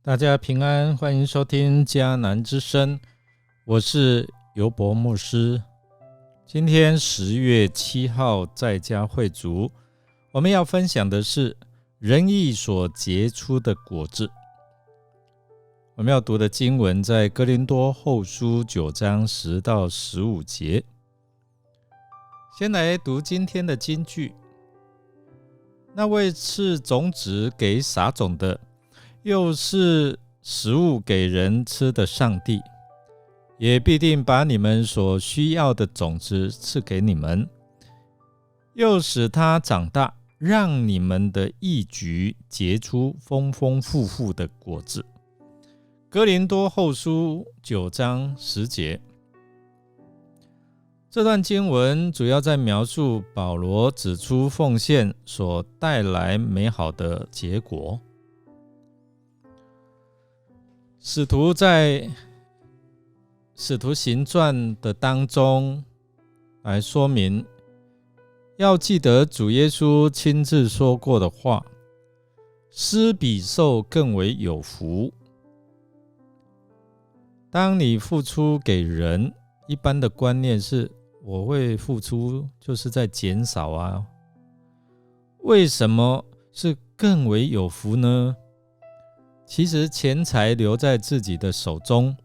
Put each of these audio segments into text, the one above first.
大家平安，欢迎收听迦南之声，我是尤伯牧师。今天10月7号在家会族，我们要分享的是仁义所结出的果子。我们要读的经文在哥林多后书9章10到15节。先来读今天的金句。那位赐种子给撒种的，又是食物给人吃的上帝，也必定把你们所需要的种子赐给你们，又使它长大，让你们的义举结出丰丰富富的果子。哥林多后书9章10节。这段经文主要在描述保罗指出奉献所带来美好的结果。使徒在使徒行传的当中来说明，要记得主耶稣亲自说过的话，施比受更为有福。当你付出给人，一般的观念是我会付出就是在减少啊，为什么是更为有福呢？其实钱财留在自己的手中，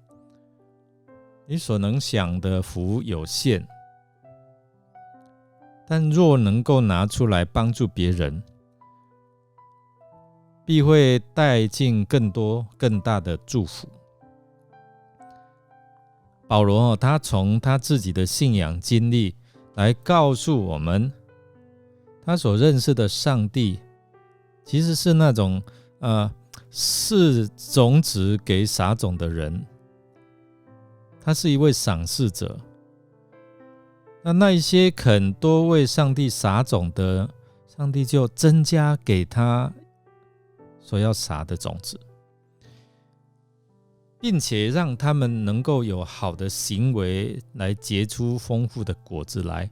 你所能想的福有限，但若能够拿出来帮助别人，必会带进更多更大的祝福。保罗他从他自己的信仰经历来告诉我们，他所认识的上帝其实是那种赐种子给撒种的人，他是一位赏赐者。那一些肯多为上帝撒种的，上帝就增加给他所要撒的种子，并且让他们能够有好的行为来结出丰富的果子来。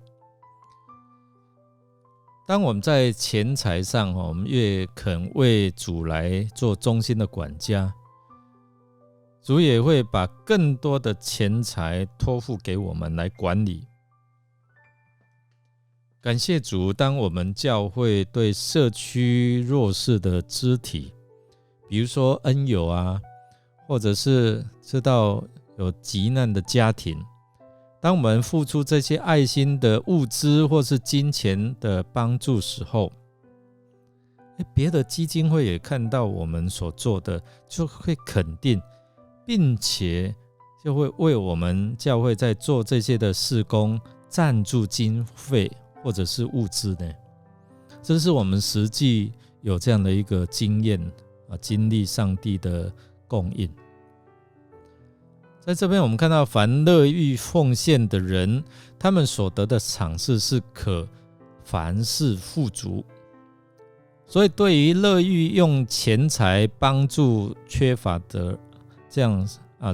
当我们在钱财上，我们越肯为主来做忠心的管家，主也会把更多的钱财托付给我们来管理。感谢主，当我们教会对社区弱势的肢体，比如说恩友啊，或者是知道有急难的家庭，当我们付出这些爱心的物资或是金钱的帮助时候，别的基金会也看到我们所做的，就会肯定，并且就会为我们教会在做这些的事工赞助经费或者是物资呢。这是我们实际有这样的一个经验，经历上帝的供应。在这边我们看到，凡乐意奉献的人，他们所得的赏赐是可凡事富足。所以对于乐意用钱财帮助缺乏的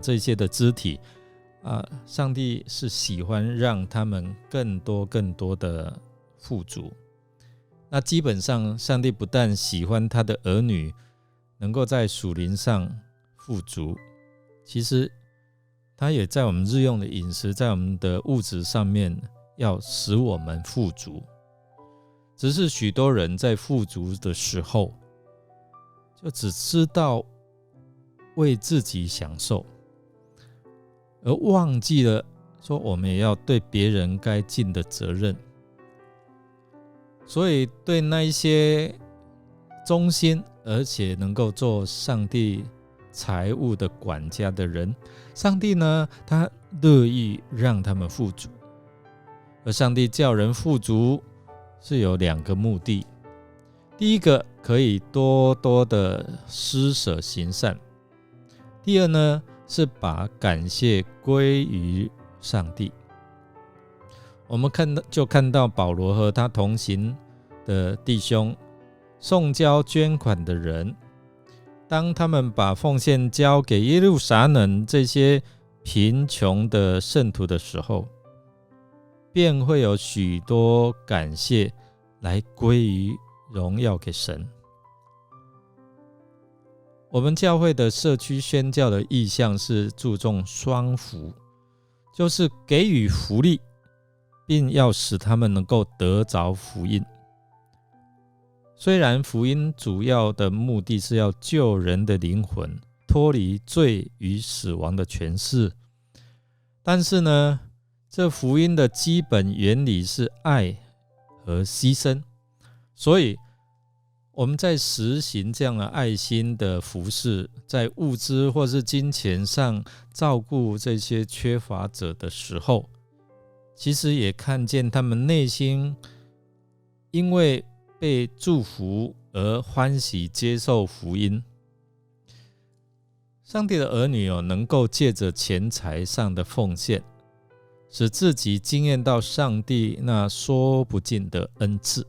这些的肢体，上帝是喜欢让他们更多的富足。那基本上上帝不但喜欢他的儿女能够在属灵上富足，其实他也在我们日用的饮食，在我们的物质上面要使我们富足。只是许多人在富足的时候，就只知道为自己享受，而忘记了说我们也要对别人该尽的责任。所以对那一些忠心而且能够做上帝财务的管家的人，上帝呢，他乐意让他们富足。而上帝叫人富足是有2个目的。第一个，可以多多的施舍行善。第二呢，是把感谢归于上帝。我们看到保罗和他同行的弟兄送交捐款的人，当他们把奉献交给耶路撒冷这些贫穷的圣徒的时候，便会有许多感谢来归于荣耀给神。我们教会的社区宣教的意向是注重双福，就是给予福利，并要使他们能够得着福音。虽然福音主要的目的是要救人的灵魂脱离罪与死亡的权势，但是呢，这福音的基本原理是爱和牺牲，所以我们在实行这样的爱心的服事，在物资或是金钱上照顾这些缺乏者的时候，其实也看见他们内心因为被祝福而欢喜接受福音。上帝的儿女能够借着钱财上的奉献，使自己经验到上帝那说不尽的恩赐，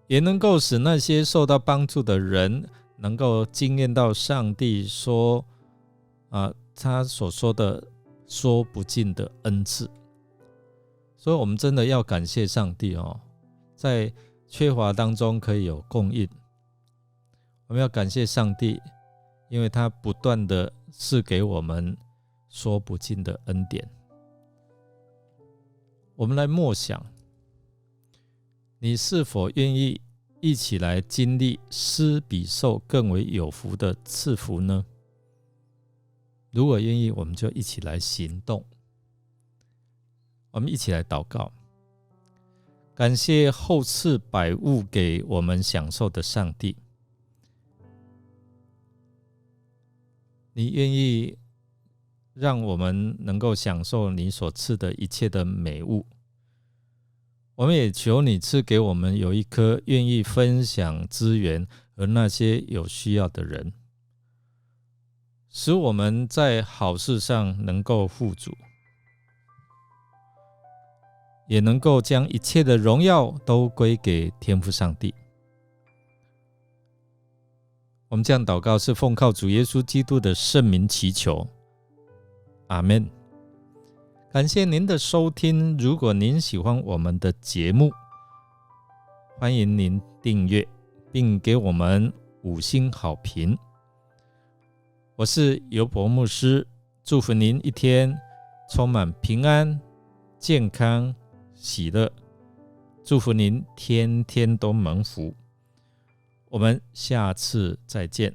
也能够使那些受到帮助的人能够经验到上帝说他所说的说不尽的恩赐。所以我们真的要感谢上帝在缺乏当中可以有供应。我们要感谢上帝，因为他不断的赐给我们说不尽的恩典。我们来默想，你是否愿意一起来经历施比受更为有福的赐福呢？如果愿意，我们就一起来行动。我们一起来祷告，感谢厚赐百物给我们享受的上帝。你愿意让我们能够享受你所赐的一切的美物，我们也求你赐给我们有一颗愿意分享资源和那些有需要的人，使我们在好事上能够富足，也能够将一切的荣耀都归给天父上帝。我们这样祷告是奉靠主耶稣基督的圣名祈求，阿们。感谢您的收听，如果您喜欢我们的节目，欢迎您订阅并给我们5星好评。我是尤伯牧师，祝福您一天充满平安、健康、喜乐，祝福您天天都蒙福。我们下次再见。